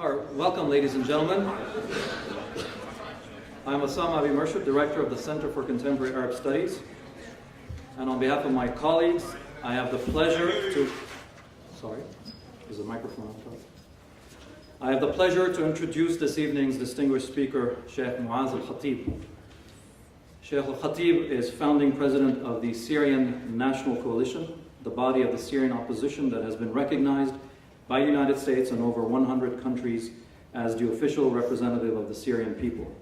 Welcome, ladies and gentlemen. I'm Assam Abi Murshid, Director of the Center for Contemporary Arab Studies. And on behalf of my colleagues, I have the pleasure to... Sorry, there's a microphone on top. I have the pleasure to introduce this evening's distinguished speaker, Sheikh Moaz al-Khatib. Sheikh al-Khatib is founding president of the Syrian National Coalition, the body of the Syrian opposition that has been recognized by the United States and over 100 countries as the official representative of the Syrian people.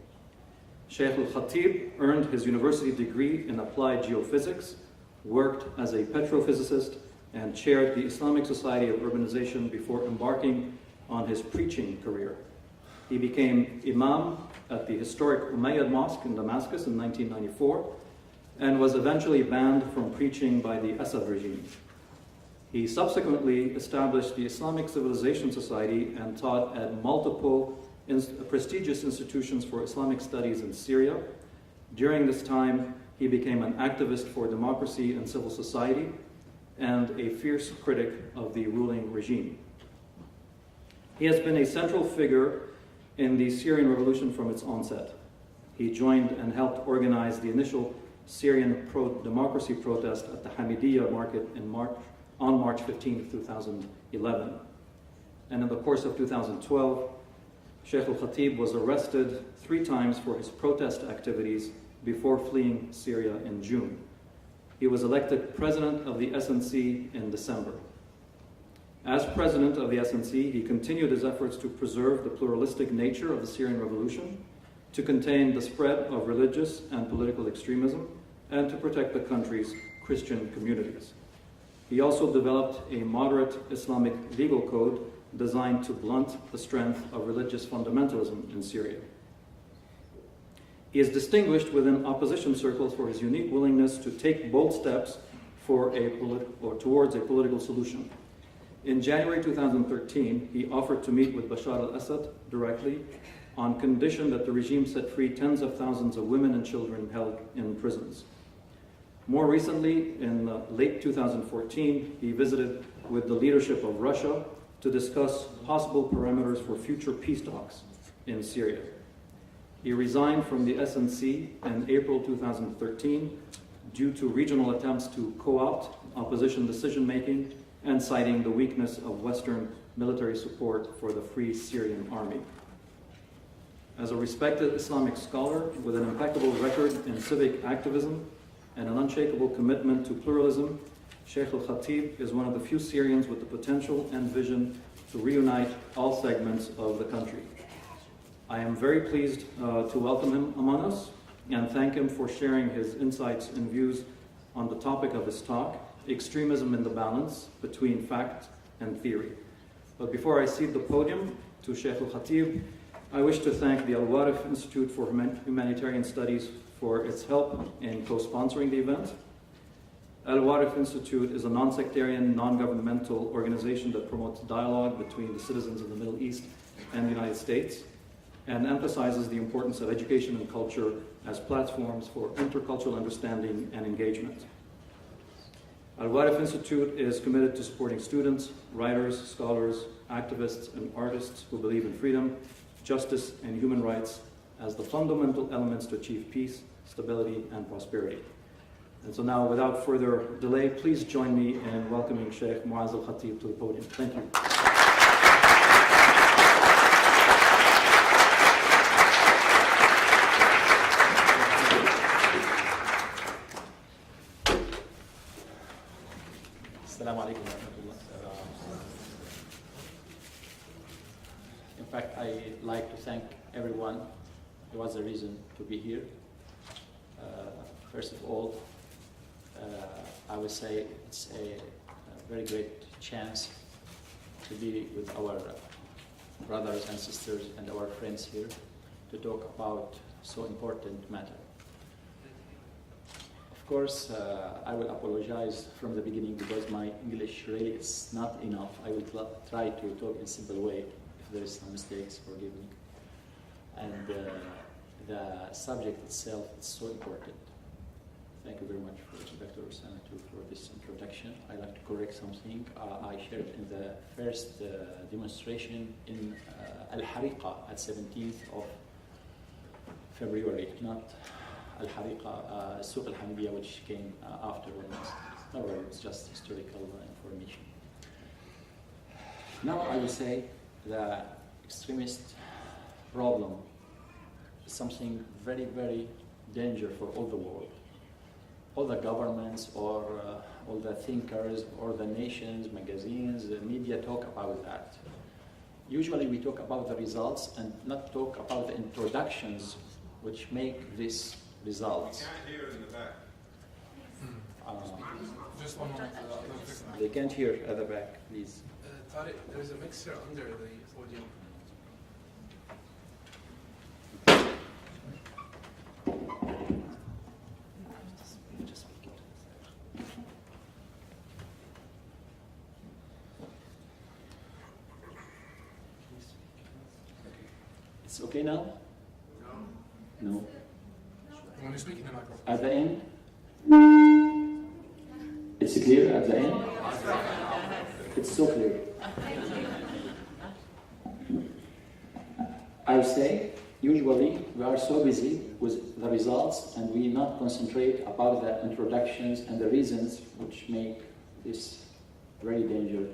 Sheikh al-Khatib earned his university degree in applied geophysics, worked as a petrophysicist, and chaired the Islamic Society of Urbanization before embarking on his preaching career. He became imam at the historic Umayyad Mosque in Damascus in 1994 and was eventually banned from preaching by the Assad regime. He subsequently established the Islamic Civilization Society and taught at multiple prestigious institutions for Islamic studies in Syria. During this time, he became an activist for democracy and civil society and a fierce critic of the ruling regime. He has been a central figure in the Syrian revolution from its onset. He joined and helped organize the initial Syrian pro-democracy protest at the Hamidiyya market on March 15, 2011. And in the course of 2012, Sheikh al-Khatib was arrested 3 times for his protest activities before fleeing Syria in June. He was elected president of the SNC in December. As president of the SNC, he continued his efforts to preserve the pluralistic nature of the Syrian revolution, to contain the spread of religious and political extremism, and to protect the country's Christian communities. He also developed a moderate Islamic legal code designed to blunt the strength of religious fundamentalism in Syria. He is distinguished within opposition circles for his unique willingness to take bold steps towards a political solution. In January 2013, he offered to meet with Bashar al-Assad directly on condition that the regime set free tens of thousands of women and children held in prisons. More recently, in late 2014, he visited with the leadership of Russia to discuss possible parameters for future peace talks in Syria. He resigned from the SNC in April 2013 due to regional attempts to co-opt opposition decision-making and citing the weakness of Western military support for the Free Syrian Army. As a respected Islamic scholar with an impeccable record in civic activism and an unshakable commitment to pluralism, Sheikh al-Khatib is one of the few Syrians with the potential and vision to reunite all segments of the country. I am very pleased to welcome him among us and thank him for sharing his insights and views on the topic of his talk, Extremism in the Balance Between Fact and Theory. But before I cede the podium to Sheikh al-Khatib, I wish to thank the Al-Warif Institute for Humanitarian Studies for its help in co-sponsoring the event. Al-Warif Institute is a non-sectarian, non-governmental organization that promotes dialogue between the citizens of the Middle East and the United States and emphasizes the importance of education and culture as platforms for intercultural understanding and engagement. Al-Warif Institute is committed to supporting students, writers, scholars, activists, and artists who believe in freedom, justice, and human rights as the fundamental elements to achieve peace, stability, and prosperity. And so now, without further delay, please join me in welcoming Sheikh Moaz al-Khatib to the podium. Thank you. Assalamu alaikum wa rahmatullah. In fact, I'd like to thank everyone who has a reason to be here. First of all, I would say it's a very great chance to be with our brothers and sisters and our friends here to talk about so important matter. Of course, I will apologize from the beginning because my English really is not enough. I will try to talk in a simple way. If there is some mistakes, forgive me. And the subject itself is so important. Thank you very much, Dr. Senator, for this introduction. I'd like to correct something. I shared in the first demonstration in Al-Hariqa at 17th of February, not Al-Hariqa, Suq al-Hamdiya, which came afterwards. No worries, it's just historical information. Now I will say the extremist problem is something very, very dangerous for all the world. All the governments or all the thinkers or the nations, magazines, the media talk about that. Usually we talk about the results and not talk about the introductions which make this results. I can't hear in the back. Just one moment. They can't hear at the back, please. Tariq, there's a mixer under the podium. It's okay now? No. No. When you speak in the microphone. At the end? It's clear at the end? It's so clear. I would say, usually, we are so busy with the results and we not concentrate about the introductions and the reasons which make this very dangerous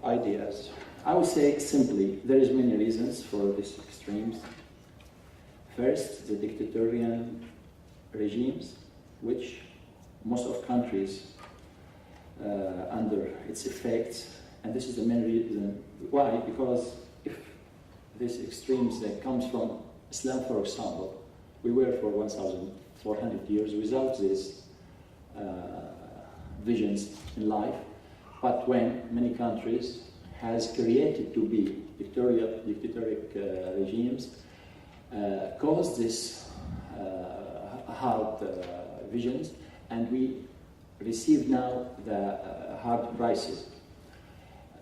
ideas. I would say simply, there is many reasons for these extremes. First, the dictatorial regimes, which most of countries under its effects, and this is the main reason. Why? Because if this extremes that comes from Islam, for example, we were for 1,400 years without these visions in life, but when many countries has created to be dictatorial regimes, caused this hard visions, and we receive now the hard prices.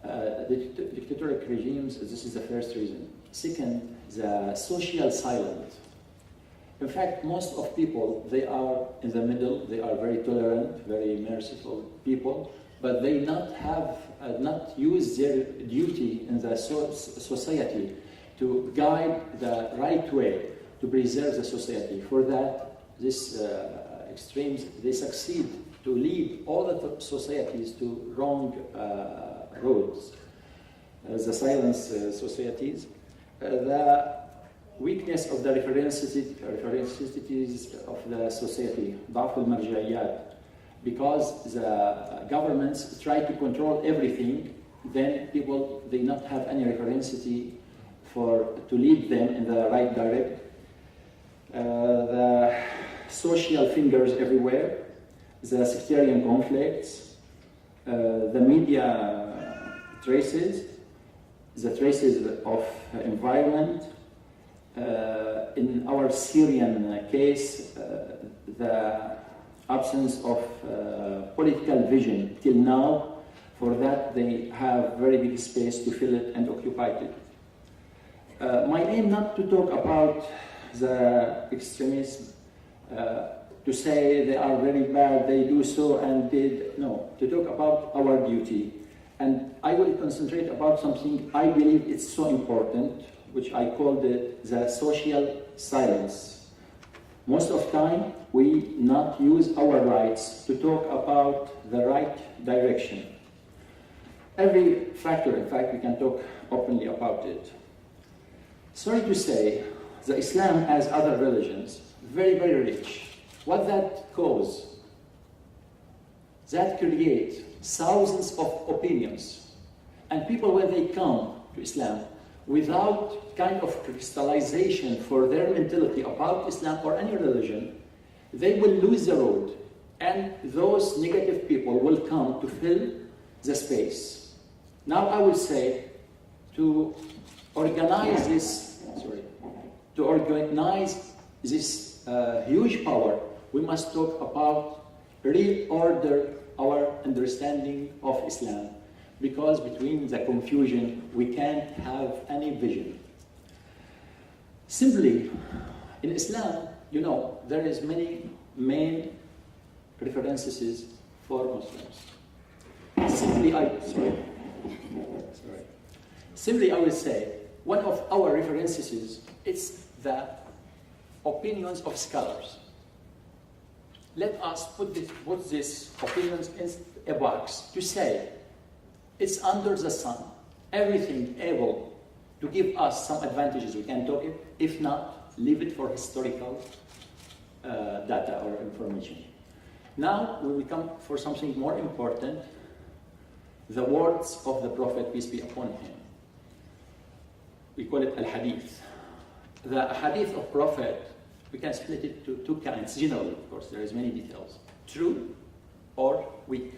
The dictatorial regimes, this is the first reason. Second, the social silence. In fact, most of people, they are in the middle, they are very tolerant, very merciful people, but they not use their duty in the society to guide the right way to preserve the society. For that, these extremes, they succeed to lead all the societies to wrong roads. The silence societies, the weakness of the referencities of the society, ضعف المرجعيات, because the governments try to control everything, then people, they not have any referencity to lead them in the right direction. The social fingers everywhere, the sectarian conflicts, the media traces, the traces of environment. In our Syrian case, the absence of political vision till now. For that, they have very big space to fill it and occupy it. My aim not to talk about the extremism, to say they are very bad, they do so and did, no, to talk about our duty. And I will concentrate about something I believe it's so important, which I called it the social silence. Most of the time, we not use our rights to talk about the right direction. Every factor, in fact, we can talk openly about it. Sorry to say, the Islam, as other religions, very, very rich. What that cause? That create thousands of opinions. And people, when they come to Islam, without kind of crystallization for their mentality about Islam or any religion, they will lose the road. And those negative people will come to fill the space. Now I will say, to organize this huge power, we must talk about reorder our understanding of Islam. Because between the confusion, we can't have any vision. Simply, in Islam, you know, there is many main references for Muslims. Simply, I will say, one of our references is the opinions of scholars. Let us put these opinions in a box to say it's under the sun. Everything able to give us some advantages, we can talk it. If not, leave it for historical data or information. Now we will come for something more important, the words of the Prophet, peace be upon him. We call it al-hadith. The hadith of Prophet, we can split it to two kinds, generally, of course, there is many details. True or weak.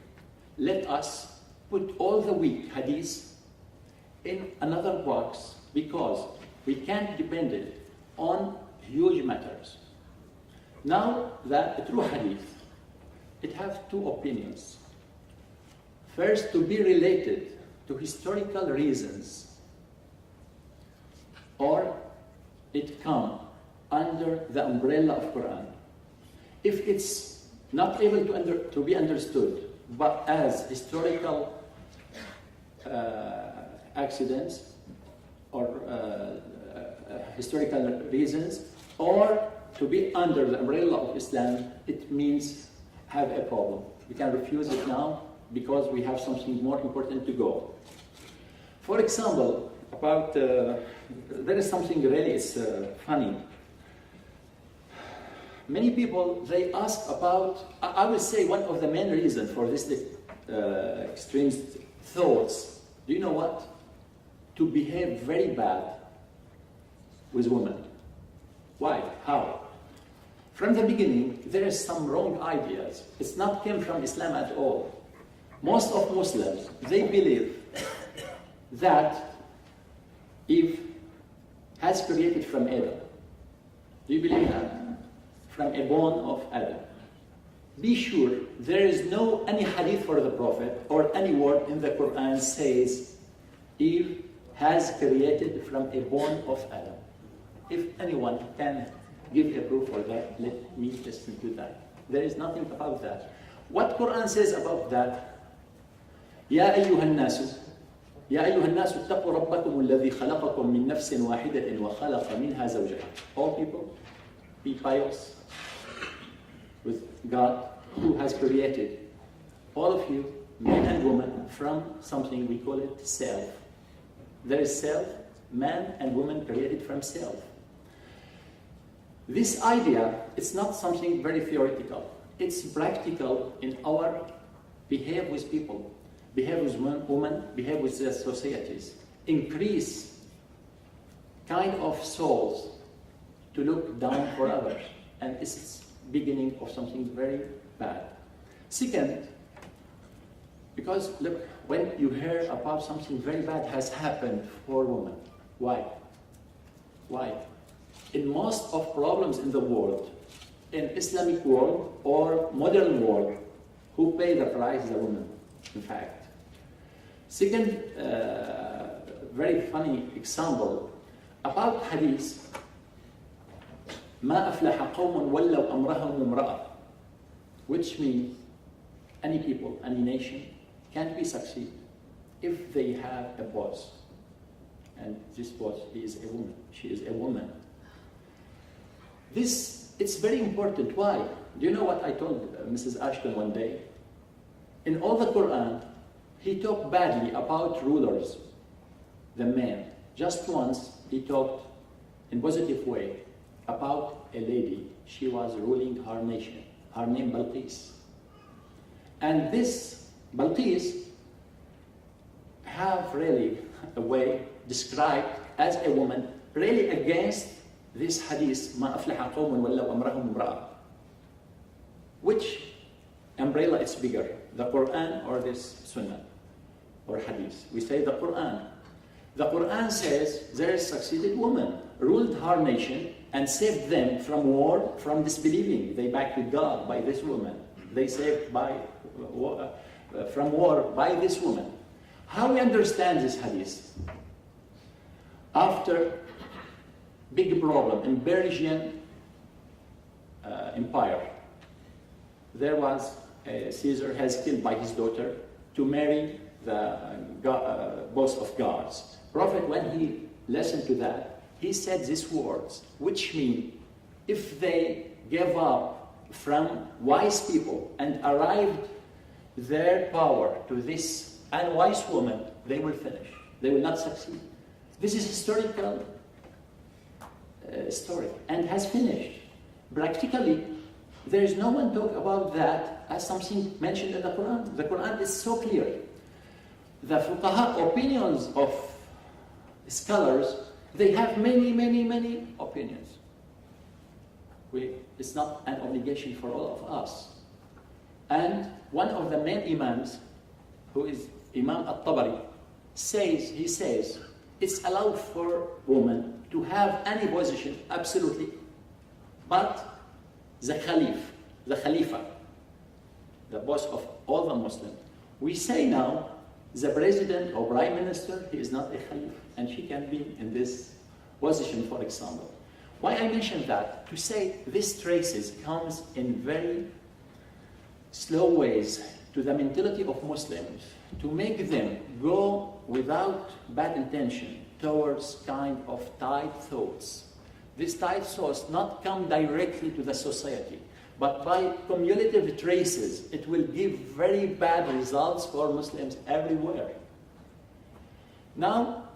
Let us put all the weak hadiths in another box because we can't depend it on huge matters. Now, the true hadith, it has two opinions. First, to be related to historical reasons, or it come under the umbrella of Quran. If it's not able to be understood, but as historical accidents or historical reasons, or to be under the umbrella of Islam, it means have a problem. We can refuse it now because we have something more important to go. For example, about there is something really funny. Many people, they ask about, I will say one of the main reasons for this extremist thoughts, do you know what? To behave very bad with women. Why? How? From the beginning, there is some wrong ideas. It's not came from Islam at all. Most of Muslims, they believe that Eve has created from Adam. Do you believe that? From a bone of Adam. Be sure there is no any hadith for the Prophet or any word in the Quran says Eve has created from a bone of Adam. If anyone can give a proof for that, let me listen to that. There is nothing about that. What Quran says about that? يا أيها الناس اتقوا ربكم الذي خلقكم من نفس واحدة وخلق منها زوجها. All people, be pious with God who has created all of you, men and women, from something we call it self. There is self, man and woman created from self. This idea, it's not something very theoretical. It's practical in our behave with people, behave with women, behave with the societies. Increase kind of souls to look down for others. And it's beginning of something very bad. Second, because look, when you hear about something very bad has happened for women, why? Why? In most of problems in the world, in Islamic world or modern world, who pay the price? The women, in fact. Second, very funny example about hadith. ما أفلح قوم ولوا أمرهم امرأة, which means any people, any nation can't be succeed if they have a boss, and this boss is a woman. She is a woman. This, it's very important. Why? Do you know what I told Mrs. Ashton one day? In all the Quran, he talked badly about rulers, the men. Just once, he talked in positive way about a lady. She was ruling her nation. Her name Balqis. And this Balqis have really a way described as a woman really against this hadith, ما أفلح قوم ولوا أمرهم امرأة. Which umbrella is bigger, the Quran or this Sunnah or hadith? We say the Quran. The Quran says there is succeeded woman, ruled her nation and saved them from war, from disbelieving. They backed with God by this woman. They saved from war by this woman. How we understand this hadith? After big problem in Persian Empire, there was Caesar has killed by his daughter to marry the boss of gods. Prophet, when he listened to that, he said these words, which mean if they gave up from wise people and arrived their power to this unwise woman, they will finish. They will not succeed. This is historical story and has finished. Practically, there is no one talk about that as something mentioned in the Quran. The Quran is so clear. The fuqaha opinions of scholars, they have many opinions. It's not an obligation for all of us. And one of the main imams, who is Imam al-Tabari, he says, it's allowed for women to have any position, absolutely, but the Khalifa, the boss of all the Muslims. We say now, the president or prime minister, he is not a Khalifa, and she can be in this position, for example. Why I mention that? To say this traces comes in very slow ways to the mentality of Muslims, to make them go without bad intention towards kind of tight thoughts. These tight thoughts not come directly to the society, but by cumulative traces, it will give very bad results for Muslims everywhere. Now,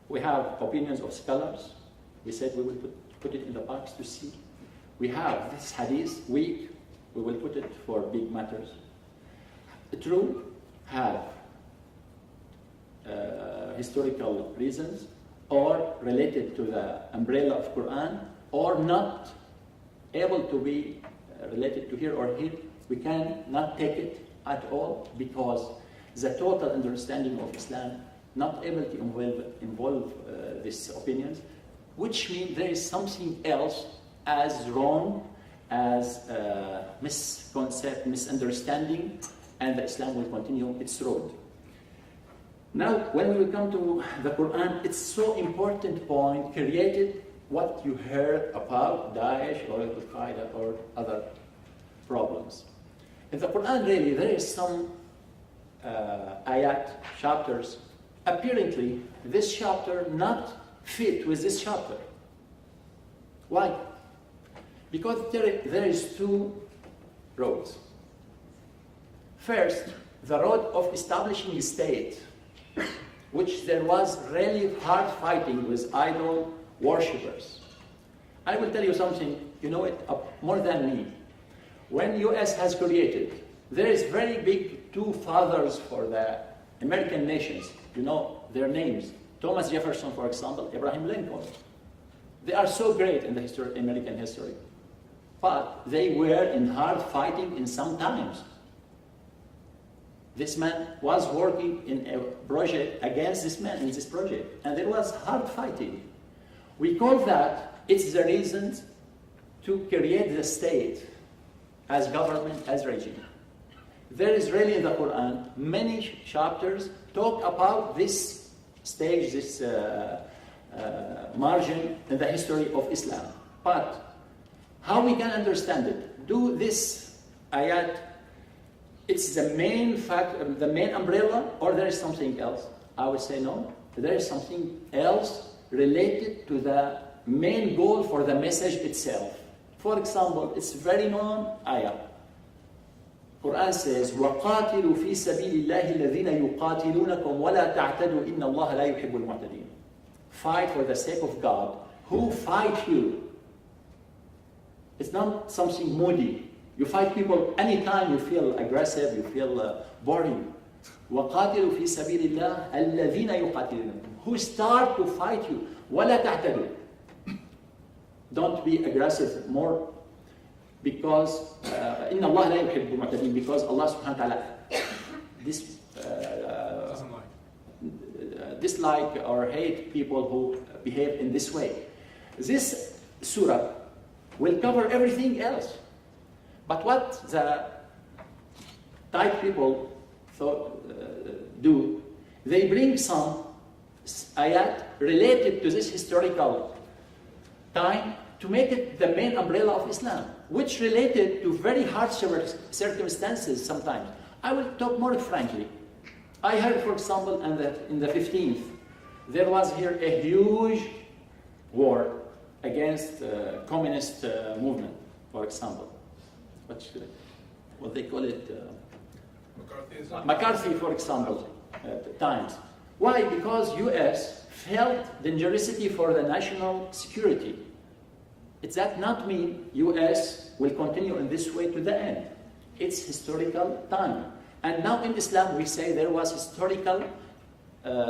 we have opinions of scholars. We said we will put it in the box to see. We have this hadith weak. We will put it for big matters. The true have historical reasons or related to the umbrella of Quran or not able to be related to here or here. We can not take it at all because the total understanding of Islam not able to involve these opinions, which means there is something else as wrong as misconcept, misunderstanding, and Islam will continue its road. Now, when we come to the Quran, it's so important point created what you heard about Daesh or Al-Qaeda or other problems. In the Quran, really, there is some ayat, chapters. Apparently, this chapter not fit with this chapter. Why? Because there is two roads. First, the road of establishing a state, which there was really hard fighting with idol worshippers. I will tell you something, you know it more than me. When US has created, there is very big two fathers for the American nations. You know their names. Thomas Jefferson, for example, Abraham Lincoln. They are so great in the American history. But they were in hard fighting in some times. This man was working in a project against this man in this project. And there was hard fighting. We call that, it's the reason to create the state as government, as regime. There is really in the Quran, many chapters talk about this stage, this margin in the history of Islam. But how we can understand it? Do this ayat, it's the main fact, the main umbrella, or there is something else? I would say no. There is something else related to the main goal for the message itself. For example, it's very known ayah. Quran says, وَقَاتِلُوا فِي سَبِيلِ اللَّهِ الَّذِينَ يُقَاتِلُونَكُمْ وَلَا تَعْتَدُوا إِنَّ اللَّهَ لَا يُحِبُّ الْمُعْتَدِينَ. Fight for the sake of God. Who fight you? It's not something moody. You fight people anytime you feel aggressive, you feel boring. وَقَاتِلُوا فِي سَبِيلِ اللَّهِ الَّذِينَ يُقَاتِلُونَكُمْ. Who start to fight you. وَلَا تَعْتَدُوا. Don't be aggressive more. Because إِنَّ اللَّهَ لَا يُحِبُّ الْمُعْتَدِينَ. Because Allah subhanahu wa ta'ala dislike or hate people who behave in this way. This surah will cover everything else. But what the tight people do, they bring some ayat related to this historical time to make it the main umbrella of Islam, which related to very hard circumstances sometimes. I will talk more frankly. I heard, for example, in the 15th, there was here a huge war against communist movement, for example. What they call it? McCarthy, for example, at times. Why? Because US felt dangerosity for the national security. Does that not mean US will continue in this way to the end? It's historical time. And now in Islam we say there was historical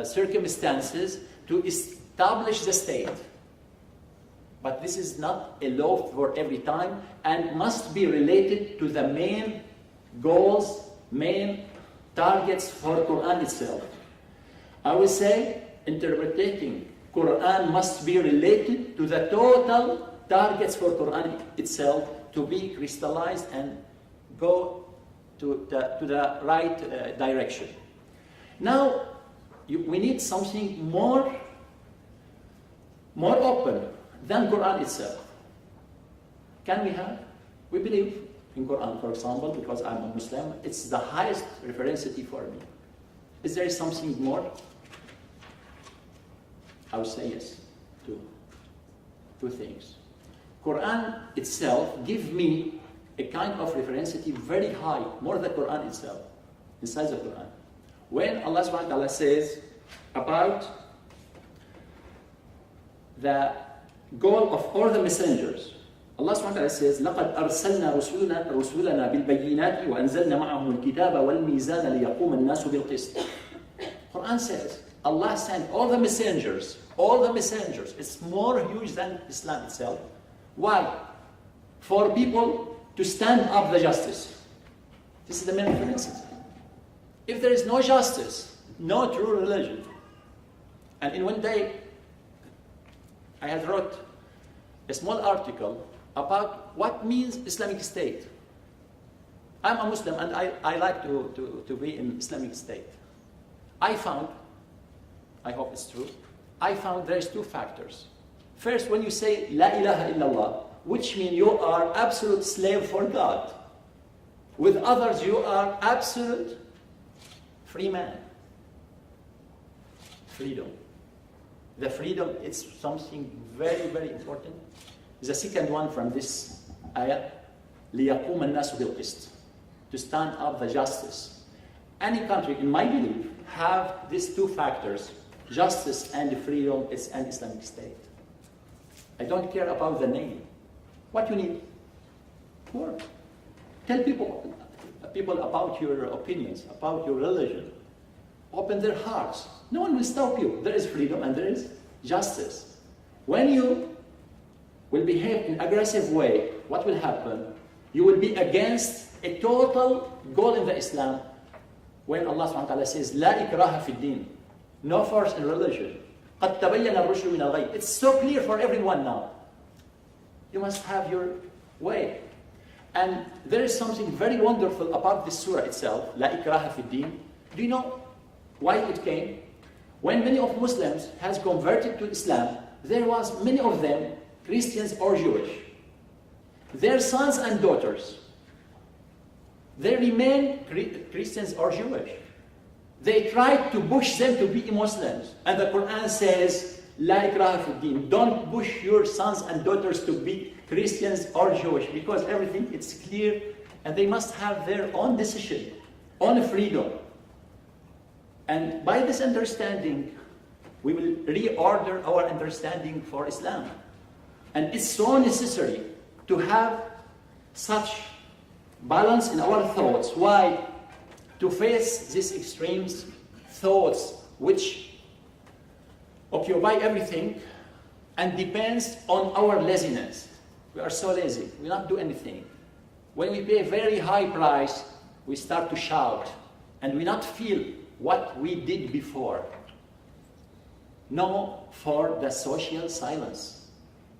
circumstances to establish the state. But this is not a law for every time and must be related to the main goals, main targets for Quran itself. I will say interpreting Quran must be related to the total targets for Quran itself to be crystallized and go to the right direction. Now, we need something more open than Quran itself. Can we have? We believe in Quran, for example, because I'm a Muslim, it's the highest referencity for me. Is there something more? I would say yes. Two things. Quran itself gives me a kind of referencity very high, more than Quran itself, inside the Quran. When Allah subhanahu wa ta'ala says about the goal of all the messengers, Allah subhanahu wa ta'ala says, لَقَدْ أَرْسَلْنَا رُسُولَنَا بِالْبَيِّنَاتِ وَأَنزَلْنَا مَعَهُمُ الْكِتَابَ وَالْمِيزَانَ لِيَقُومَ النَّاسُ بِالْقِسْطِ. Quran says, Allah sent all the messengers. It's more huge than Islam itself. Why? For people to stand up the justice. This is the main reference. If there is no justice, no true religion. And in one day, I had wrote a small article about what means Islamic State. I'm a Muslim and I like to be in Islamic State. I found, I hope it's true, I found there's two factors. First, when you say La ilaha illallah, which means you are absolute slave for God. With others, you are absolute free man. Freedom. The freedom is something very, very important. The second one from this ayah, لِيَقُومَ النَّاسُ بِالْقِسْطِ, to stand up the justice. Any country, in my belief, have these two factors, justice and freedom, is an Islamic state. I don't care about the name. What you need? Work. Tell people about your opinions, about your religion. Open their hearts. No one will stop you. There is freedom and there is justice. When you will behave in an aggressive way, what will happen? You will be against a total goal in the Islam. When Allah subhanahu wa ta'ala says, لا إكراه في الدين, no force in religion. قد تبين الرشد من الغي. It's so clear for everyone now. You must have your way. And there is something very wonderful about this surah itself, لا إكراه في الدين. Do you know why it came? When many of Muslims has converted to Islam, there was many of them Christians or Jewish. Their sons and daughters, they remain Christians or Jewish. They tried to push them to be Muslims. And the Quran says, لا إكراه في الدين. Don't push your sons and daughters to be Christians or Jewish, because everything is clear and they must have their own decision, own freedom. And by this understanding, we will reorder our understanding for Islam. And it's so necessary to have such balance in our thoughts. Why? To face these extreme thoughts which occupy everything and depends on our laziness. We are so lazy. We don't do anything. When we pay a very high price, we start to shout and we not feel what we did before. No for the social silence.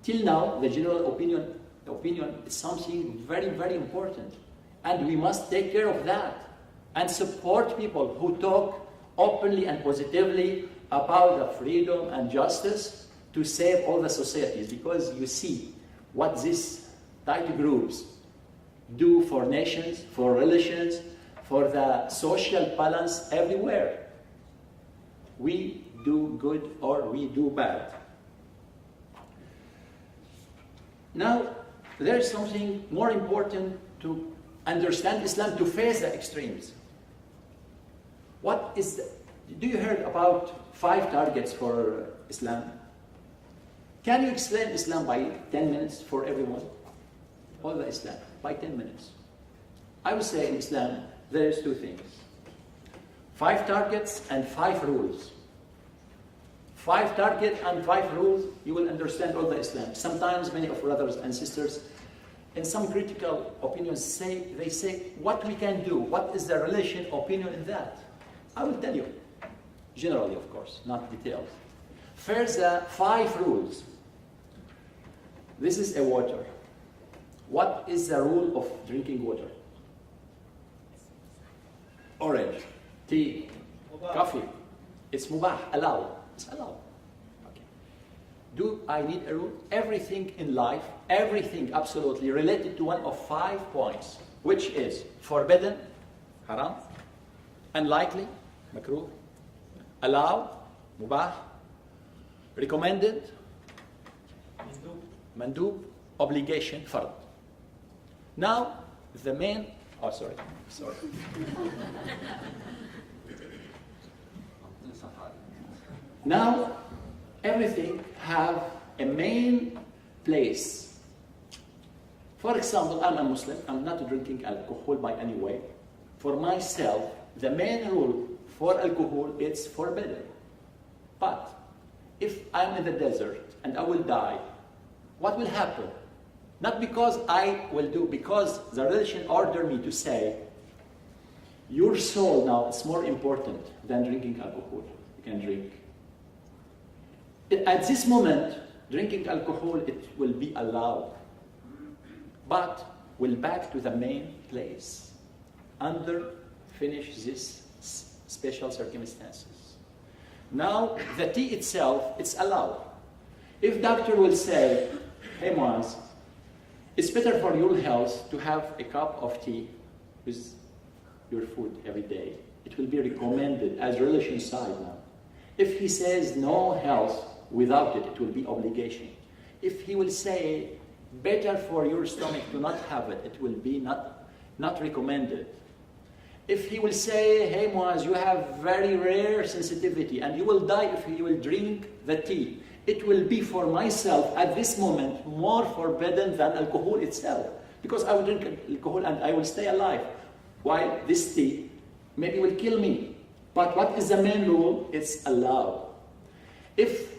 Till now, the general opinion is something very, very important. And we must take care of that and support people who talk openly and positively about the freedom and justice to save all the societies. Because you see, what these tight groups do for nations, for religions, for the social balance everywhere. We do good or we do bad. Now, there is something more important to understand Islam, to face the extremes. Do you heard about 5 targets for Islam? Can you explain Islam by 10 minutes for everyone? All the Islam, by 10 minutes. I would say in Islam, there is 2 things. 5 targets and 5 rules. 5 targets and 5 rules, you will understand all the Islam. Sometimes many of brothers and sisters, in some critical opinions, they say, what we can do, what is the religion opinion in that? I will tell you, generally of course, not details. First, the 5 rules. This is a water. What is the rule of drinking water? Orange, tea, coffee. It's mubah, allowed. It's allowed. Okay. Do I need a rule? Everything in life, everything absolutely related to one of 5 points, which is forbidden, haram, unlikely, makruh, allowed, mubah, recommended, mandub, obligation, fard. Now, the main, sorry. Now, everything have a main place. For example, I'm a Muslim, I'm not drinking alcohol by any way. For myself, the main rule for alcohol, it's forbidden. But if I'm in the desert and I will die, what will happen? Not because I will do, because the religion ordered me to say, your soul now is more important than drinking alcohol. You can drink. At this moment, drinking alcohol, it will be allowed. But we'll back to the main place. Finish these special circumstances. Now, the tea itself, it's allowed. If doctor will say, hey Moaz, it's better for your health to have a cup of tea with your food every day. It will be recommended as religion side now. If he says no health without it, it will be obligation. If he will say better for your stomach to not have it, it will be not recommended. If he will say, hey Moaz, you have very rare sensitivity and you will die if you will drink the tea, it will be for myself at this moment more forbidden than alcohol itself. Because I will drink alcohol and I will stay alive, while this tea maybe will kill me. But what is the main rule? It's allowed. If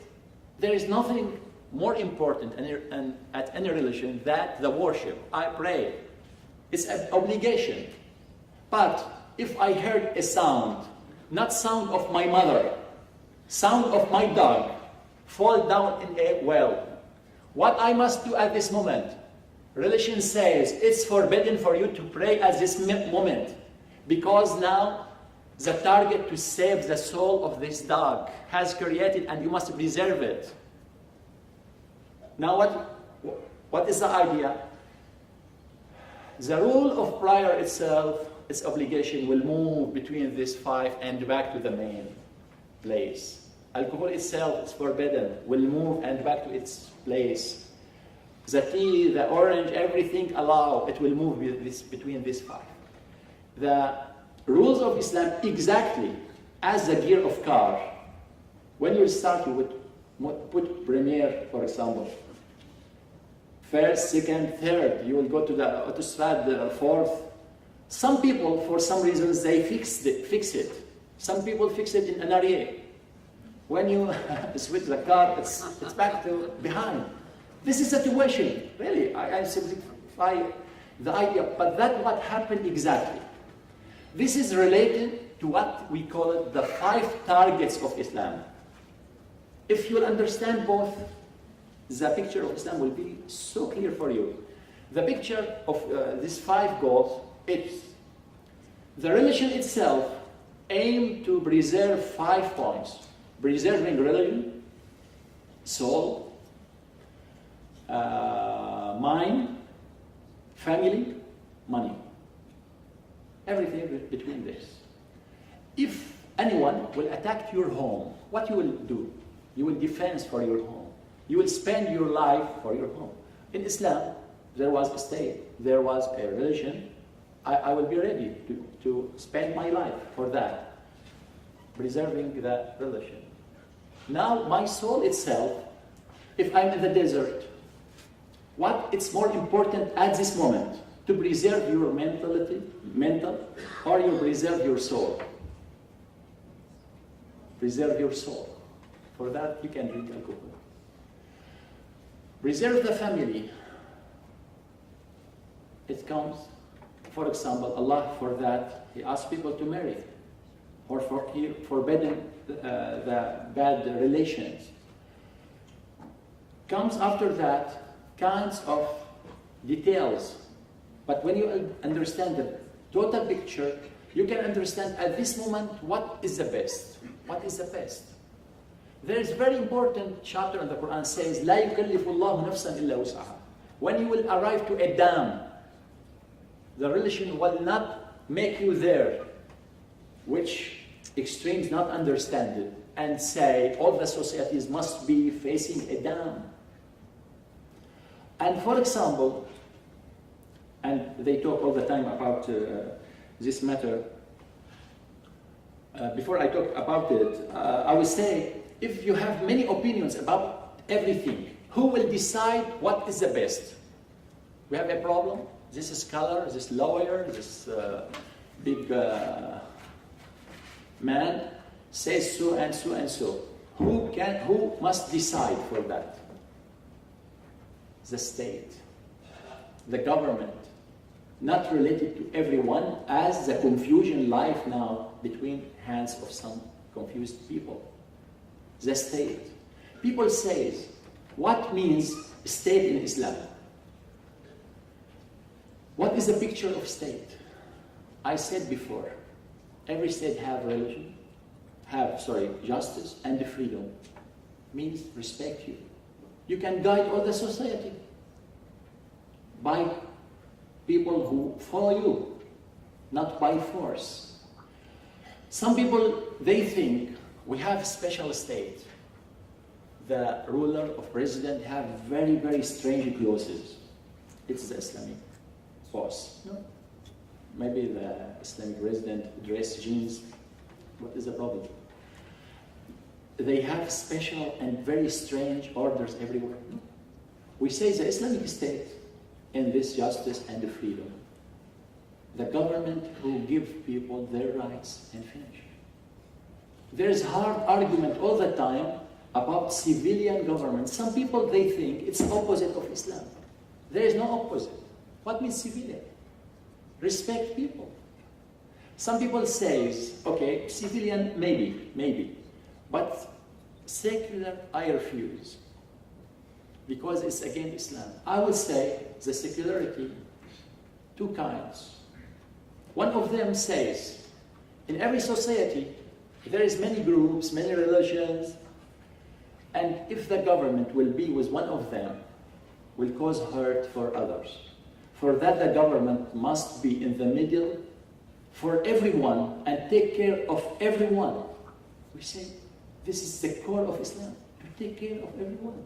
there is nothing more important at any religion than the worship, I pray. It's an obligation. But if I heard a sound, not sound of my mother, sound of my dog, fall down in a well, what I must do at this moment? Religion says it's forbidden for you to pray at this moment, because now the target to save the soul of this dog has created and you must preserve it. Now what is the idea? The rule of prayer itself, its obligation will move between these 5 and back to the main place. Alcohol itself is forbidden, will move and back to its place. The tea, the orange, everything allowed, it will move between these 5. The rules of Islam exactly as the gear of car. When you start, you would put premier, for example. First, second, third, you will go to the autostrad, fourth. Some people, for some reasons, they fix it. Some people fix it in an area. When you switch the car, it's back to behind. This is a situation, really. I simplify the idea, but that's what happened exactly. This is related to what we call it the 5 targets of Islam. If you will understand both, the picture of Islam will be so clear for you. The picture of these 5 goals, it's the religion itself aimed to preserve 5 points. Preserving religion, soul, mind, family, money. Everything between this. If anyone will attack your home, what you will do? You will defend for your home. You will spend your life for your home. In Islam, there was a state, there was a religion. I will be ready to spend my life for that, preserving the religion. Now, my soul itself, if I'm in the desert, what is more important at this moment? To preserve your mental, or you preserve your soul? Preserve your soul. For that, you can drink alcohol. Preserve the family. It comes, for example, Allah for that, He asks people to marry, or He forbidden the bad relations. Comes after that, kinds of details. But when you understand the total picture, you can understand at this moment what is the best. What is the best? There is a very important chapter in the Quran says, لا يكلف الله نفسا إلا وسعها. When you will arrive to a dam, the religion will not make you there, which extremes not understand it, and say all the societies must be facing a dam. And for example, and they talk all the time about this matter. Before I talk about it, I will say, if you have many opinions about everything, who will decide what is the best? We have a problem. This scholar, this lawyer, this big man says so and so and so. Who must decide for that? The state, the government, not related to everyone, as the confusion lies now between hands of some confused people. The state. People say, what means state in Islam? What is the picture of state? I said before, every state have religion, justice and freedom. Means respect you. You can guide all the society by people who follow you, not by force. Some people, they think we have special state. The ruler or president have very, very strange clothes. It's the Islamic boss. No? Maybe the Islamic president dress jeans. What is the problem? They have special and very strange orders everywhere. No? We say the Islamic state in this justice and the freedom. The government who give people their rights and finish. There is hard argument all the time about civilian government. Some people, they think it's opposite of Islam. There is no opposite. What means civilian? Respect people. Some people say, okay, civilian, maybe. But secular, I refuse. Because it's against Islam. I would say the secularity, two kinds. One of them says, in every society, there is many groups, many religions, and if the government will be with one of them, will cause hurt for others. For that, the government must be in the middle for everyone and take care of everyone. We say, this is the core of Islam, to take care of everyone.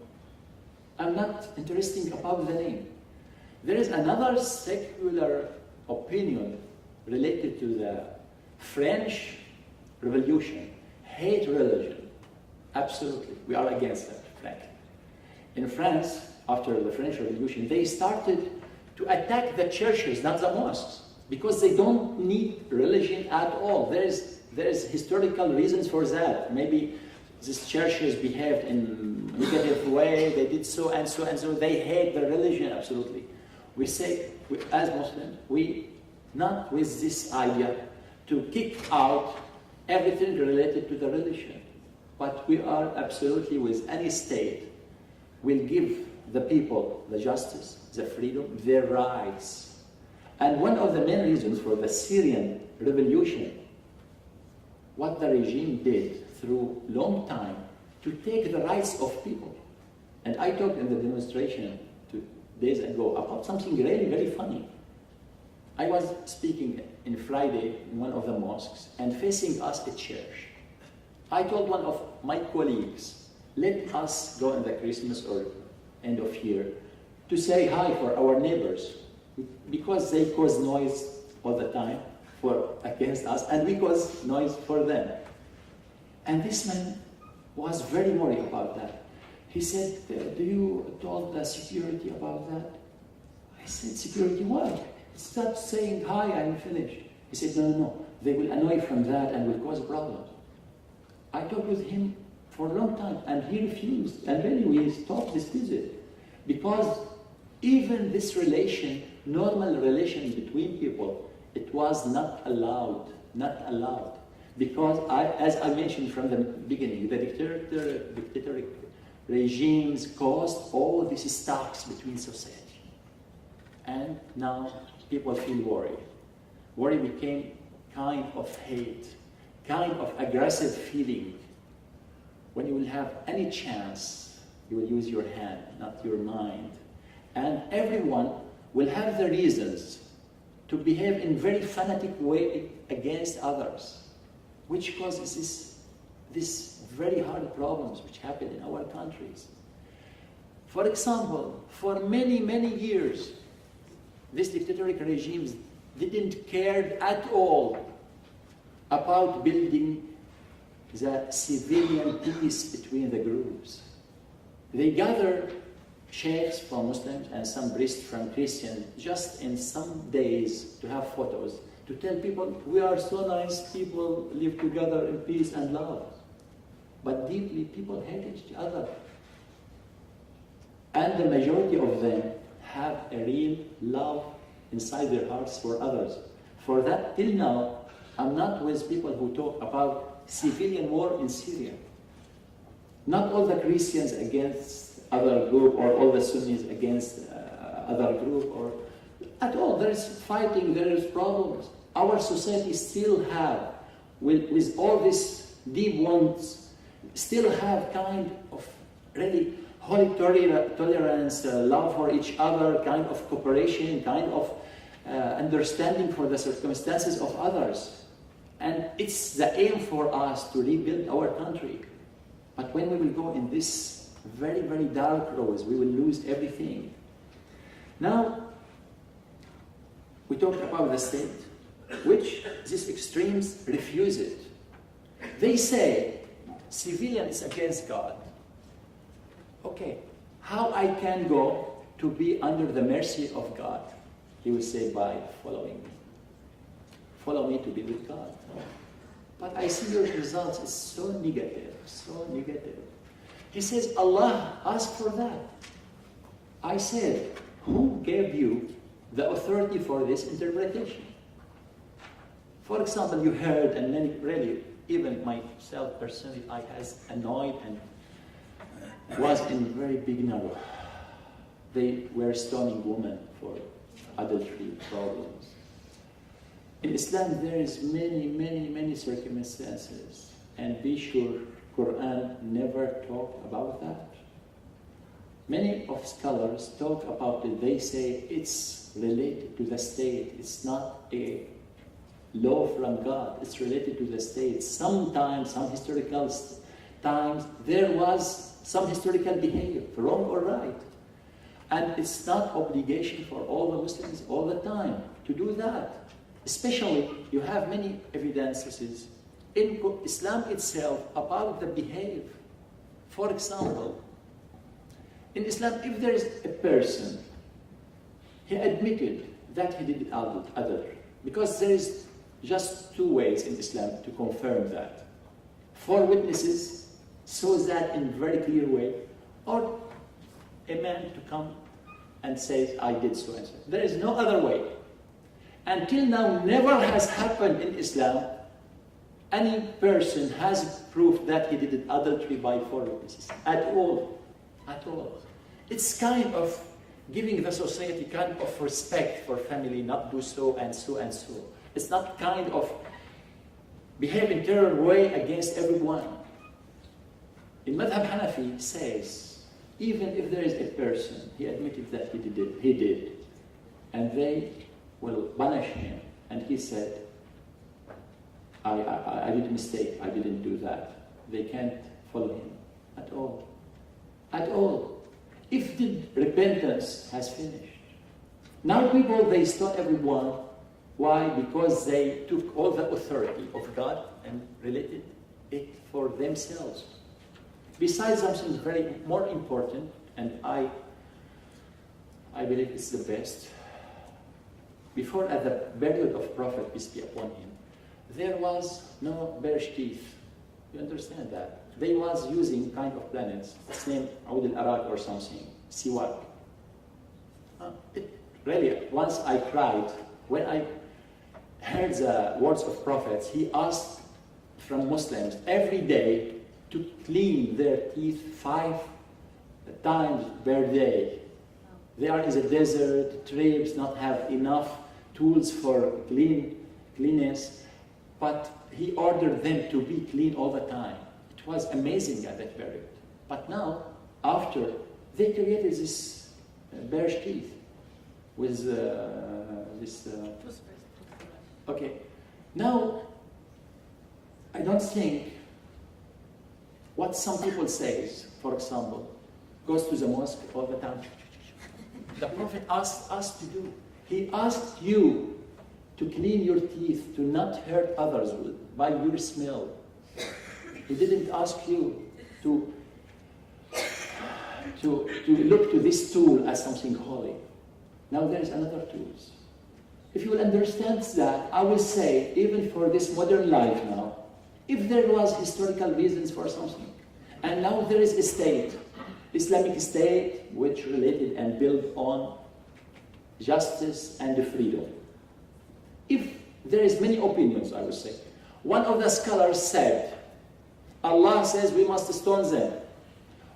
I'm not interested about the name. There is another secular opinion related to the French Revolution. Hate religion. Absolutely. We are against that, frankly. In France, after the French Revolution, they started to attack the churches, not the mosques, because they don't need religion at all. There is historical reasons for that. Maybe these churches behaved in a negative way, they did so and so and so, they hate the religion, absolutely. We say, as Muslims, we not with this idea to kick out everything related to the religion, but we are absolutely with any state will give the people the justice, the freedom, their rights. And one of the main reasons for the Syrian revolution, what the regime did through long time to take the rights of people. And I talked in the demonstration days ago about something really very funny. I was speaking in Friday in one of the mosques and facing us a church. I told one of my colleagues, let us go in the Christmas or end of year to say hi for our neighbors because they cause noise all the time against us and we cause noise for them. And this man was very worried about that. He said, do you told the security about that? I said, security what? Stop saying hi and finish. He said, no, they will annoy from that and will cause problems. I talked with him for a long time and he refused. And then we stopped this visit because even this relation, normal relation between people, it was not allowed. Because as I mentioned from the beginning, the dictatorial regimes caused all these stocks between society. And now people feel worried. Worry became kind of hate, kind of aggressive feeling. When you will have any chance, you will use your hand, not your mind. And everyone will have the reasons to behave in very fanatic way against others, which causes this very hard problems which happen in our countries. For example, for many, many years, these dictatorial regimes didn't care at all about building the civilian peace between the groups. They gathered sheikhs from Muslims and some priests from Christians just in some days to have photos, to tell people, we are so nice people, live together in peace and love. But deeply, people hate each other. And the majority of them have a real love inside their hearts for others. For that, till now, I'm not with people who talk about civilian war in Syria. Not all the Christians against other group or all the Sunnis against other group or at all. There is fighting, there is problems. Our society still have, with all these deep wounds, still have kind of really holy tolerance, love for each other, kind of cooperation, kind of understanding for the circumstances of others. And it's the aim for us to rebuild our country. But when we will go in this very, very dark road, we will lose everything. Now, we talked about the state, which these extremes refuse it. They say, civilian is against God. Okay, how I can go to be under the mercy of God? He will say, by following me. Follow me to be with God. But I see your results is so negative, so negative. He says, Allah asked for that. I said, who gave you the authority for this interpretation? For example, you heard, and many, really, even myself personally, I was annoyed and was in very big number. They were stoning women for adultery problems. In Islam, there is many, many, many circumstances, and be sure Quran never talk about that. Many of scholars talk about it. They say it's related to the state. It's not a law from God. It's related to the state. Sometimes, some historical times, there was some historical behavior, wrong or right. And it's not obligation for all the Muslims all the time to do that. Especially, you have many evidences in Islam itself about the behavior. For example, in Islam, if there is a person, he admitted that he did adultery, because there is just two ways in Islam to confirm that. 4 witnesses shows that in a very clear way, or a man to come and say, I did so and so. There is no other way. Until now, never has happened in Islam, any person has proof that he did adultery by 4 witnesses. At all. At all. It's kind of giving the society kind of respect for family, not do so and so and so. It's not kind of behave in terror way against everyone. In Madhab Hanafi says, even if there is a person, he admitted that he did, and they will punish him, and he said, I did a mistake, I didn't do that. They can't follow him at all. At all. If the repentance has finished. Now people, they stone everyone. Why? Because they took all the authority of God and related it for themselves. Besides something very more important, and I believe it's the best, before at the period of Prophet, peace be upon him, there was no bear's teeth. You understand that? They was using kind of planets, its name Aoud al-Araq or something, Siwak. Really, once I cried, when I heard the words of prophets, he asked from Muslims every day to clean their teeth 5 times per day. They are in the desert, tribes, not have enough tools for cleanness, but he ordered them to be clean all the time. It was amazing at that period. But now, after, they created this bear's teeth with this... Okay, now, I don't think what some people say, for example, goes to the mosque all the time. The Prophet asked us to do. He asked you to clean your teeth, to not hurt others by your smell. He didn't ask you to look to this tool as something holy. Now there is another tool. If you will understand that, I will say, even for this modern life now, if there was historical reasons for something, and now there is a state, Islamic state, which related and built on justice and freedom. If there is many opinions, I would say. One of the scholars said, Allah says we must stone them.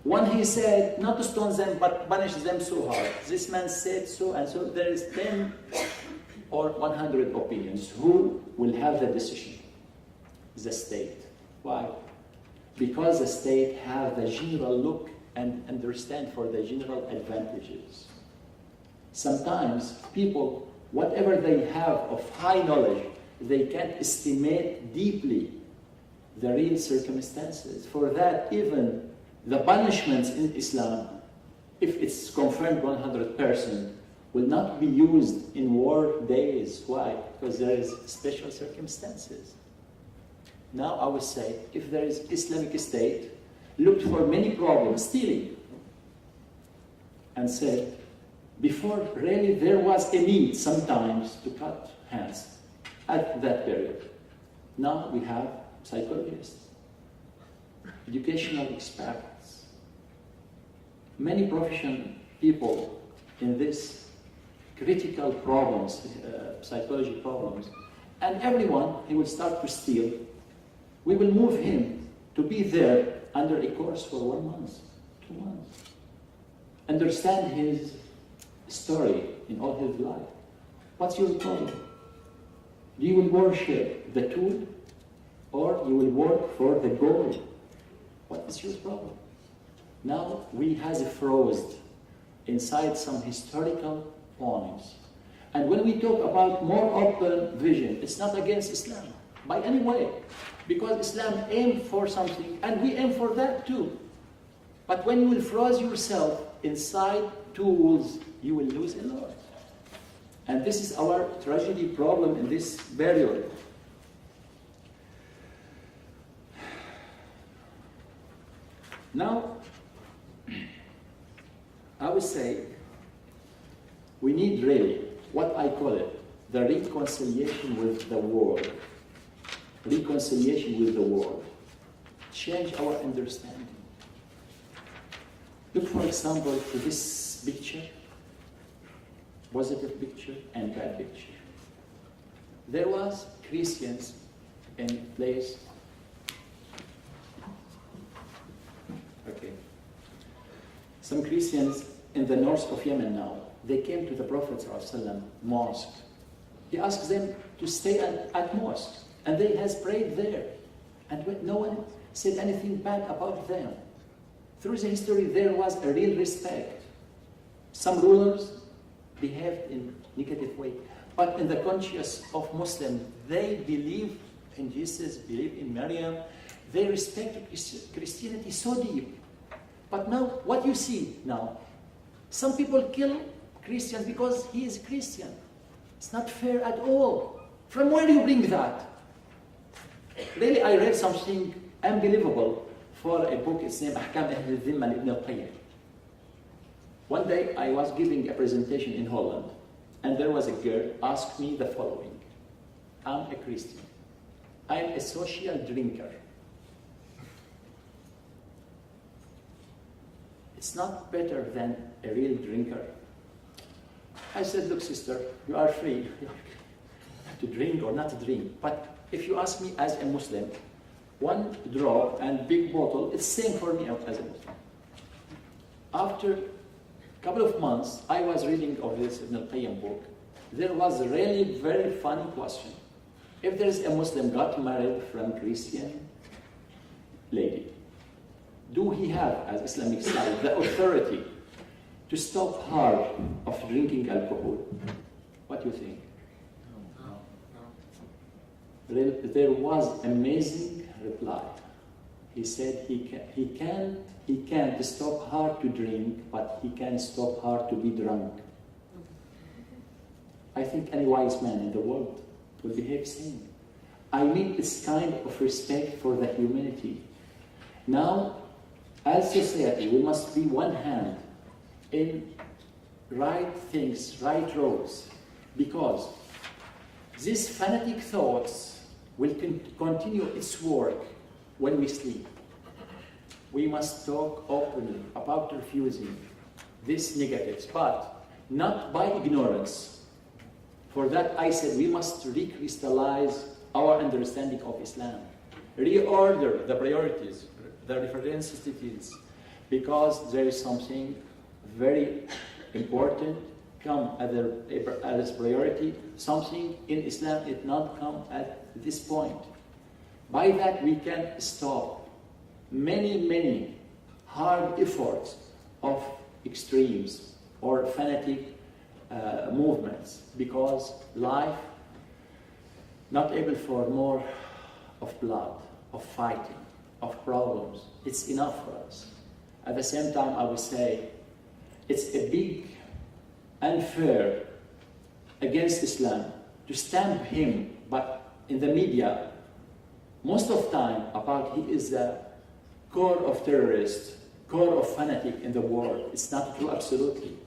One he said, not to stone them, but punish them so hard. This man said so, and so there is 10 or 100 opinions. Who will have the decision? The state. Why? Because the state have the general look and understand for the general advantages. Sometimes people, whatever they have of high knowledge, they can't estimate deeply the real circumstances. For that, even the punishments in Islam, if it's confirmed 100%, will not be used in war days. Why? Because there is special circumstances. Now I would say, if there is Islamic State, looked for many problems, stealing, and said, before really there was a need sometimes to cut hands at that period. Now we have psychologists, educational experts, many professional people in this critical problems, psychology problems, and everyone, he will start to steal. We will move him to be there under a course for 1 month, 2 months. Understand his story in all his life. What's your problem? Do you will worship the tool, or you will work for the goal? What is your problem? Now we has frozen inside some historical points. And when we talk about more open vision, it's not against Islam by any way. Because Islam aimed for something, and we aim for that too. But when you will freeze yourself inside tools, you will lose a lot. And this is our tragedy problem in this period. Now, I would say, we need really, what I call it, the reconciliation with the world. Reconciliation with the world. Change our understanding. Look, for example, to this picture, positive picture and bad picture. There was Christians in place. Okay. Some Christians in the north of Yemen now, they came to the Prophet ﷺ mosque. He asked them to stay at mosque. And they has prayed there. And no one said anything bad about them. through the history there was a real respect. Some rulers behaved in negative way, but in the conscience of Muslims, they believe in Jesus, believe in Maryam, they respect Christianity so deep. But now, what you see now, some people kill Christians because he is Christian. It's not fair at all. From where do you bring that? Really, I read something unbelievable for a book, it's named Ahkam Ahl al-Dhimma Ibn al-Qayyim. One day I was giving a presentation in Holland, and there was a girl asked me the following. I'm a Christian. I'm a social drinker. It's not better than a real drinker. I said, look sister, you are free to drink or not to drink, but if you ask me as a Muslim, one drop and big bottle, it's same for me as a Muslim. After a couple of months, I was reading of this Ibn al-Qayyim book. There was a really very funny question. If there is a Muslim got married from Christian lady, do he have, as Islamic style, the authority to stop her of drinking alcohol? What do you think? There was amazing reply. He said he can't stop her to drink, but he can stop her to be drunk. I think any wise man in the world will behave same. I mean, it's kind of respect for the humanity. Now, as society, we must be one hand in right things, right roads, because these fanatic thoughts will continue its work when we sleep. We must talk openly about refusing these negatives, but not by ignorance. For that, I said we must recrystallize our understanding of Islam, reorder the priorities, the reference cities, because there is something very important come as priority. Something in Islam did not come at this point. By that we can stop many hard efforts of extremes or fanatic movements, because life not able for more of blood, of fighting, of problems. It's enough for us. At the same time, I would say it's a big unfair against Islam to stamp him, but in the media, most of the time about he is the core of terrorists, core of fanatic in the world. It's not true absolutely.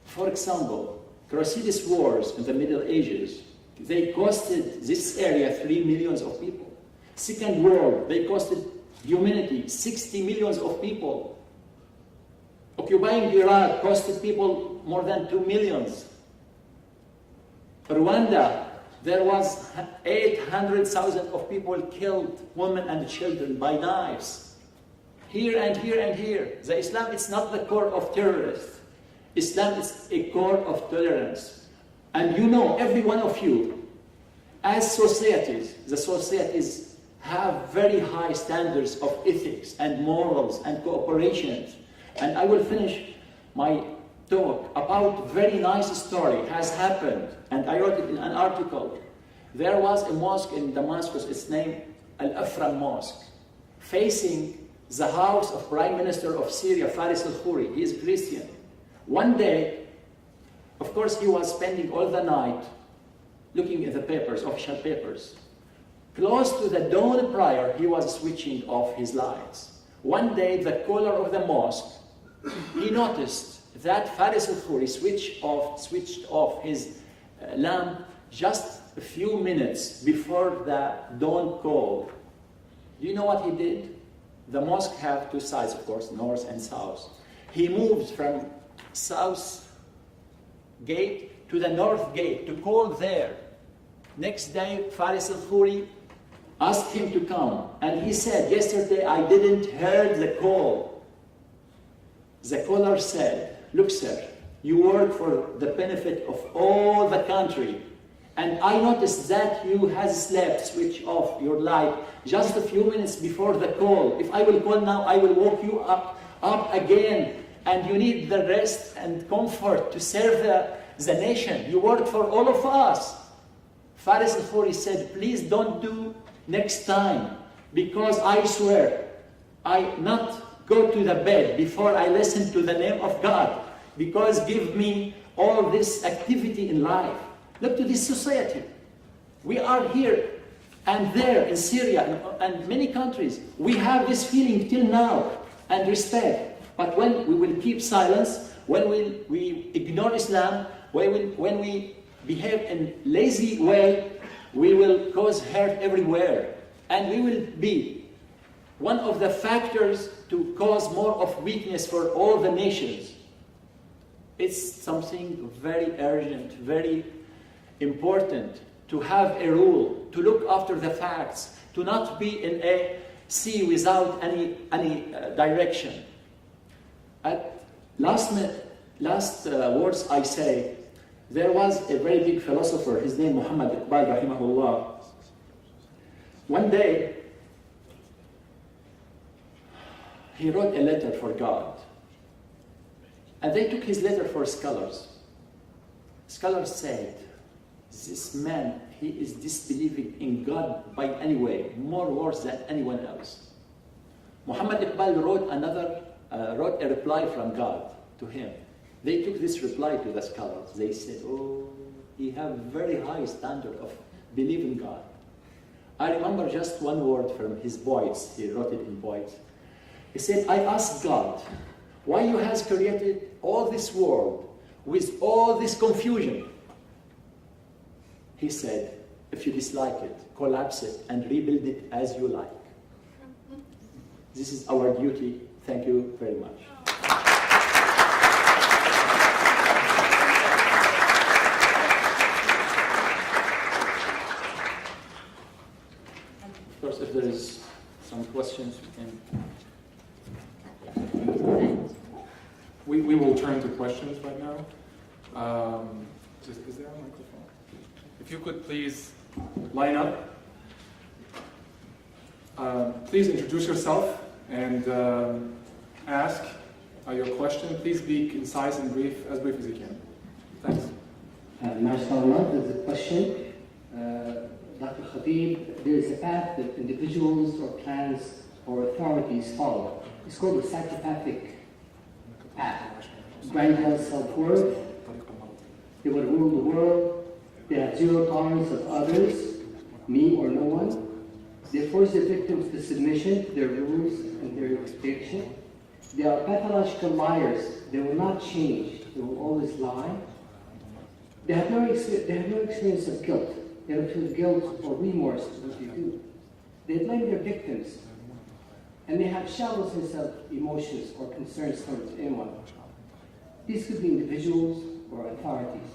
For example, Crusadist wars in the Middle Ages, they costed this area 3 million of people. Second World, they costed humanity 60 million of people. Occupying Iraq costed people more than 2 million. Rwanda, there was 800,000 of people killed, women and children, by knives. Here and here and here. The Islam is not the core of terrorists. Islam is a core of tolerance. And you know, every one of you, as societies, the societies have very high standards of ethics and morals and cooperation. And I will finish my talk about very nice story has happened, and I wrote it in an article. There was a mosque in Damascus, it's named Al-Afram Mosque, facing the house of Prime Minister of Syria, Faris al-Khoury. He is Christian. One day, of course, he was spending all the night looking at the papers, official papers. Close to the dawn prior, he was switching off his lights. One day, the caller of the mosque, he noticed that Faris al-Khoury switched off his lamp just a few minutes before the dawn call. Do you know what he did? The mosque have two sides, of course, north and south. He moved from south gate to the north gate to call there. Next day, Faris al-Khoury asked him to come, and he said, yesterday I didn't hear the call. The caller said, look sir, you work for the benefit of all the country, and I noticed that you has slept, switch off your light just a few minutes before the call. If I will call now, I will wake you up up again, and you need the rest and comfort to serve the nation. You work for all of us. Faris al-Khoury said, please don't do next time, because I swear, I not go to the bed before I listen to the name of God, because give me all this activity in life. Look to this society. We are here and there in Syria and many countries. We have this feeling till now and respect. But when we will keep silence, when we ignore Islam, when we behave in lazy way, we will cause hurt everywhere. And we will be one of the factors to cause more of weakness for all the nations. It's something very urgent, very important to have a rule, to look after the facts, to not be in a sea without any direction. At last words I say, there was a very big philosopher, his name Muhammad Iqbal rahimahullah. One day, he wrote a letter for God. And they took his letter for scholars. Scholars said, this man, he is disbelieving in God by any way, more worse than anyone else. Muhammad Iqbal wrote a reply from God to him. They took this reply to the scholars. They said, oh, he have very high standard of believing God. I remember just one word from his poets. He wrote it in poets. He said, I asked God, why you has created all this world with all this confusion? He said, if you dislike it, collapse it and rebuild it as you like. This is our duty. Thank you very much. Of course, if there is some questions, we We will turn to questions right now. Is there a microphone? If you could please line up. Please introduce yourself and ask your question. Please be concise and brief as you can. Thanks. MashaAllah, there's a question. Dr. Khatib, there is a path that individuals or clans or authorities follow. It's called the psychopathic path. Grandiose self-worth. They would rule the world. They have zero tolerance of others, me or no one. They force their victims to submission to their rules and their dictation. They are pathological liars. They will not change. They will always lie. They have no experience of guilt. They don't feel guilt or remorse for what they do. They blame their victims. And they have shallow sense of emotions or concerns towards anyone. These could be individuals or authorities.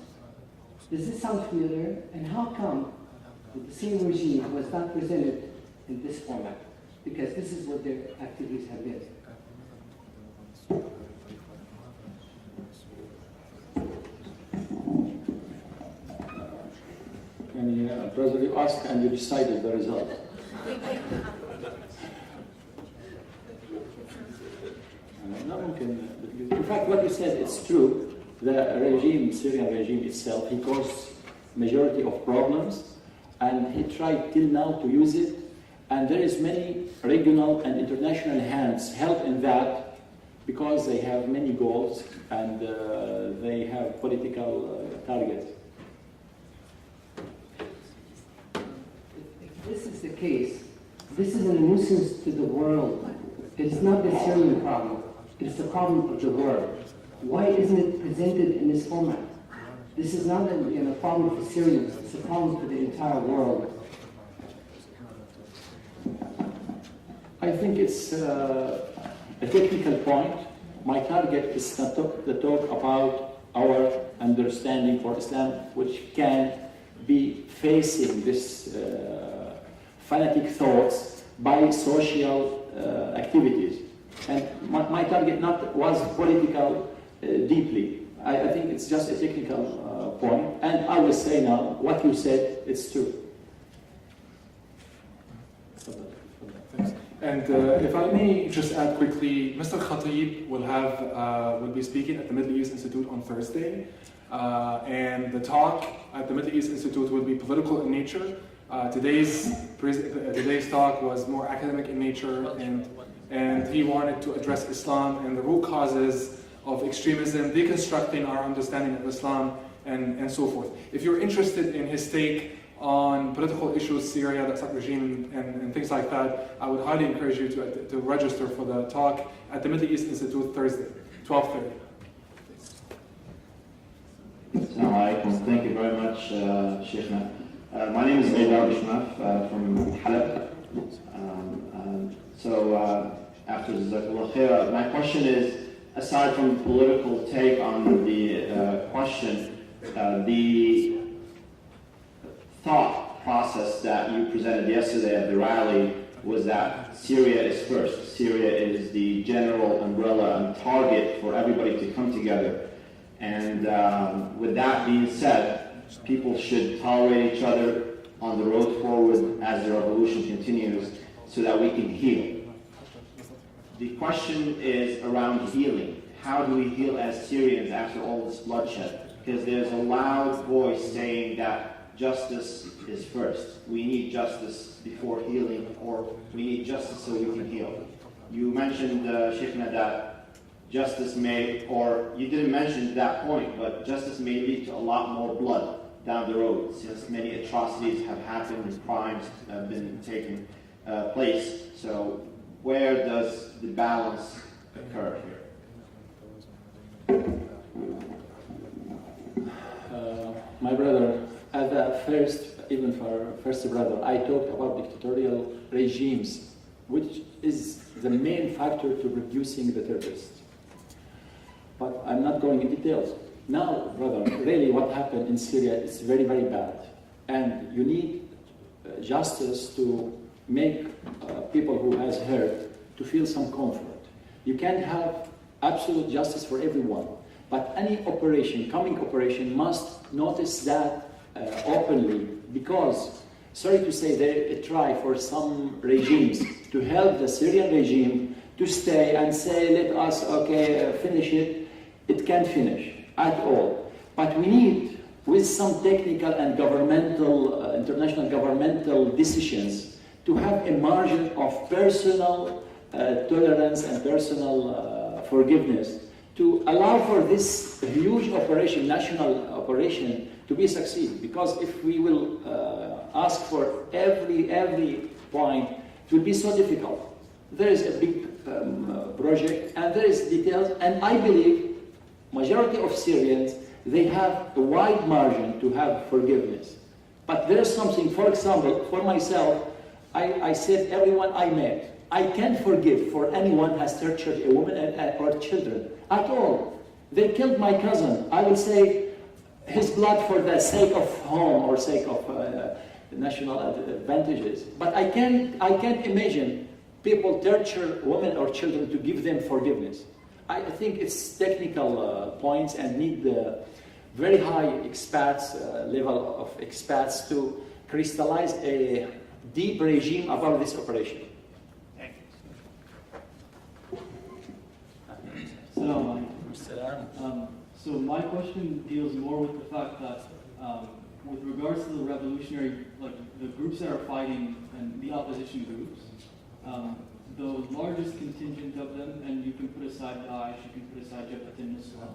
Does this sound familiar? And how come the same regime was not presented in this format? Because this is what their activities have been. Brother, you asked and you decided the result. In fact, what you said, it's true. The regime, Syrian regime itself, he caused majority of problems, and he tried till now to use it. And there is many regional and international hands help in that, because they have many goals and they have political targets. If this is the case, this is a nuisance to the world. It's not the Syrian problem. It's the problem of the world. Why isn't it presented in this format? This is not a problem for Syrians. It's a problem for the entire world. I think it's a technical point. My target is to talk about our understanding for Islam, which can be facing this fanatic thoughts by social activities. And my target was political deeply. I think it's just a technical point. And I will say now, what you said, it's true. Thanks. And if I may just add quickly, Mr. Khatib will be speaking at the Middle East Institute on Thursday. And the talk at the Middle East Institute will be political in nature. Today's talk was more academic in nature, and he wanted to address Islam and the root causes of extremism, deconstructing our understanding of Islam, and so forth. If you're interested in his take on political issues, Syria, the Assad regime, and things like that, I would highly encourage you to register for the talk at the Middle East Institute Thursday, 12:30. Assalamu alaikum. Thank you very much, Sheikh. My name is Aydar Bishmaf from Halab. After Jazakallah Khair, my question is, aside from the political take on the question, the thought process that you presented yesterday at the rally was that Syria is first. Syria is the general umbrella and target for everybody to come together. And with that being said, people should tolerate each other on the road forward as the revolution continues so that we can heal. The question is around healing. How do we heal as Syrians after all this bloodshed? Because there's a loud voice saying that justice is first. We need justice before healing, or we need justice so we can heal. You mentioned, Sheikhna, that justice may, or you didn't mention that point, but justice may lead to a lot more blood down the road, since many atrocities have happened and crimes have been taking place. So where does the balance occur here? My brother, as a first brother, I talked about dictatorial regimes, which is the main factor to reducing the terrorists. But I'm not going in details. Now, brother, really what happened in Syria is very, very bad. And you need justice to make people who has hurt to feel some comfort. You can't have absolute justice for everyone. But any coming operation must notice that openly, because, sorry to say, they try for some regimes to help the Syrian regime to stay and say, let us, finish it. It can't finish at all. But we need, with some technical and governmental, international governmental decisions, to have a margin of personal tolerance and personal forgiveness to allow for this huge operation, national operation, to be succeed. Because if we will ask for every point, it will be so difficult. There is a big project, and there is details, and I believe majority of Syrians, they have a wide margin to have forgiveness. But there is something, for example, for myself, I said everyone I met, I can't forgive for anyone who has tortured a woman or children at all. They killed my cousin. I will say his blood for the sake of home or sake of national advantages. But I can't imagine people torture women or children to give them forgiveness. I think it's technical points and need very high level of experts to crystallize a deep regime about this operation. So my question deals more with the fact that with regards to the revolutionary, like the groups that are fighting and the opposition groups, the largest contingent of them, and you can put aside Daesh, you can put aside Jabhat al-Nusra,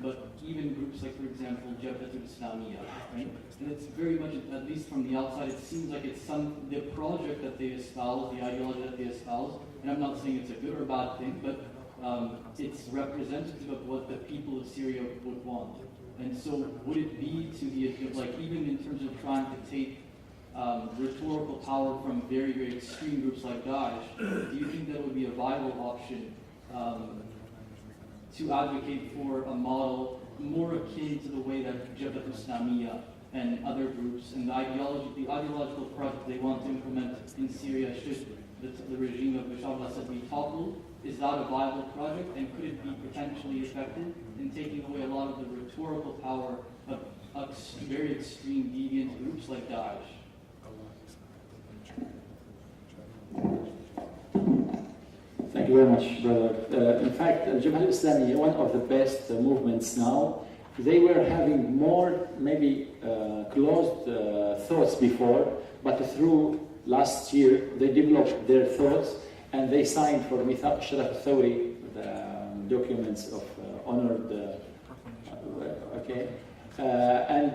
but even groups like, for example, Jabhat al-Islamiyya, right? And it's very much, at least from the outside, it seems like it's the project that they espouse, the ideology that they espouse, and I'm not saying it's a good or bad thing, but it's representative of what the people of Syria would want. And so would it be to the, like even in terms of trying to take rhetorical power from very, very extreme groups like Daesh, do you think that would be a viable option to advocate for a model more akin to the way that Jabhat al-Islamiyya and other groups and the ideological project they want to implement in Syria should the regime of Bashar al-Assad be toppled? Is that a viable project, and could it be potentially effective in taking away a lot of the rhetorical power of very extreme deviant groups like Daesh? you very much, brother. In fact, Jabhat al-Islami, one of the best movements now, they were having more maybe closed thoughts before, but through last year they developed their thoughts and they signed for Mithaq Sharaf al-Thawri, the documents of honored, okay. And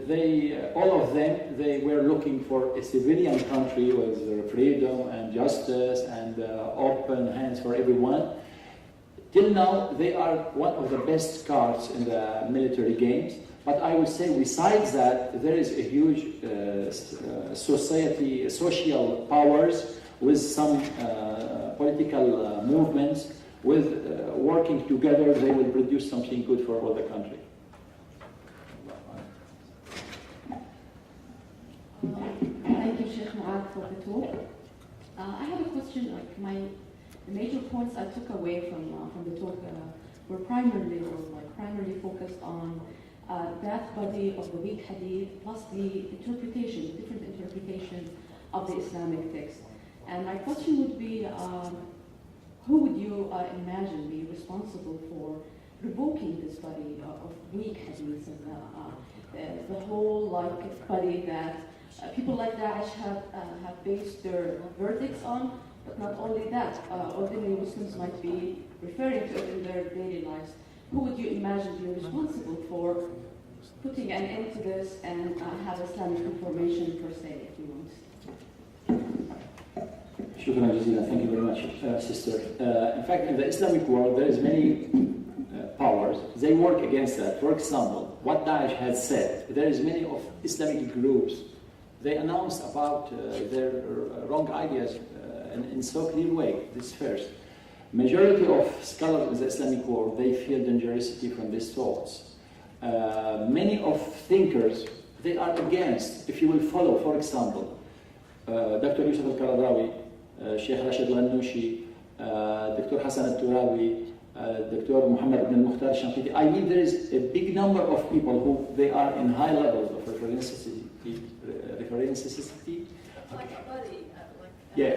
they, all of them, they were looking for a civilian country with freedom and justice and open hands for everyone. Till now, they are one of the best cards in the military games. But I would say, besides that, there is a huge social powers with some political movements. With working together, they will produce something good for all the country. Thank you, Sheikh Moaz, for the talk. I have a question. The major points I took away from the talk were primarily focused on that body of the weak hadith plus the interpretation, different interpretation of the Islamic text. And my question would be, who would you imagine be responsible for revoking this body of weak hadiths and the whole body that people like Daesh have based their verdicts on? But not only that, ordinary Muslims might be referring to it in their daily lives. Who would you imagine be responsible for putting an end to this and have Islamic reformation per se, if you want? Shukran jazeelan. Thank you very much, sister. In fact, in the Islamic world, there is many powers. They work against that. For example, what Daesh has said, there is many of Islamic groups. They announced about their wrong ideas in so clear way. This first. Majority of scholars in the Islamic world, they feel dangerosity from these thoughts. Many of thinkers, they are against. If you will follow, for example, Dr. Yusuf al-Qaradawi, Sheikh Rashid al-Nushi, Dr. Hassan al-Turawi, Dr. Muhammad ibn al-Mukhtar al-Shanqiti. I mean, there is a big number of people who they are in high levels of referencicity. Like a body, yeah,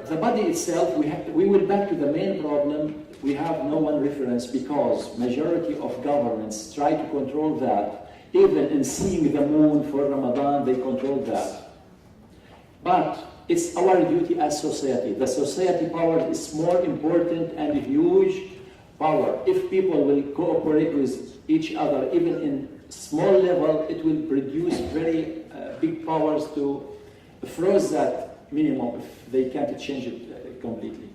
the body itself, we will back to the main problem. We have no one reference because majority of governments try to control that. Even in seeing the moon for Ramadan, they control that. But it's our duty as society. The society power is more important and huge power. If people will cooperate with each other, even in small level, it will produce very big powers to freeze that minimum if they can't change it completely.